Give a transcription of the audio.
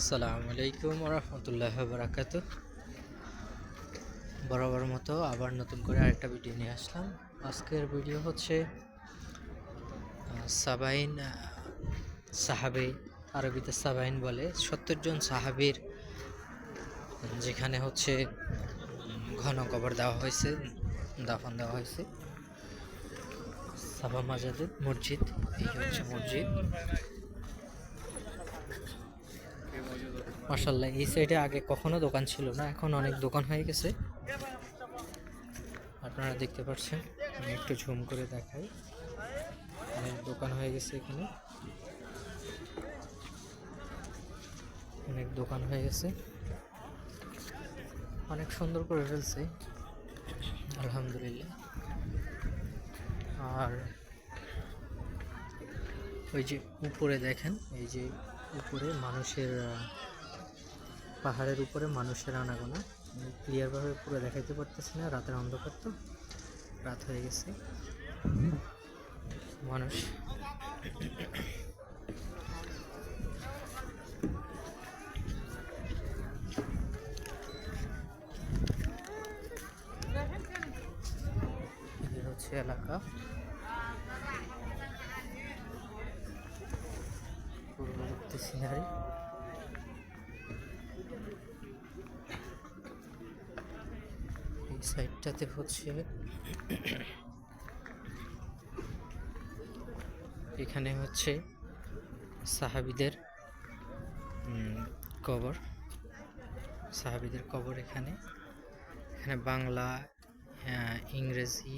আসসালামু আলাইকুম রহমতুল্লাহ বারাকাতু। বরাবর মতো আবার নতুন করে আরেকটা ভিডিও নিয়ে আসলাম। আজকের ভিডিও হচ্ছে সাবাইন সাহাবে, আরবিতে সাবাইন বলে 70 জন সাহাবীর যেখানে হচ্ছে ঘন কবর দেওয়া হয়েছে, দাফন দেওয়া হয়েছে। সাবা মাজাদের মসজিদ, এই হচ্ছে মসজিদ। মাশাআল্লাহ, এই সাইডে আগে কখনো দোকান ছিল না, এখন অনেক দোকান হয়ে গেছে, আপনারা দেখতে পাচ্ছেন। আমি একটু ঝুম করে দেখাই, অনেক দোকান হয়ে গেছে এখানে, অনেক দোকান হয়ে গেছে, অনেক সুন্দর করে ফেলছে আলহামদুলিল্লাহ। আর ওই যে উপরে দেখেন, এই যে উপরে মানুষের, পাহাড়ের উপরে মানুষের আনাগোনা, ক্লিয়ারভাবে পুরো দেখাইতে পারতেছি না, রাতের অন্ধকার তো, রাত হয়ে গেছে। মানুষ হচ্ছে এলাকা, পূর্ববর্তী সিনারি। এই সাইডটাতে হচ্ছে এখানে হচ্ছে সাহাবীদের কবর, সাহাবীদের কবর। এখানে বাংলা, ইংরেজি,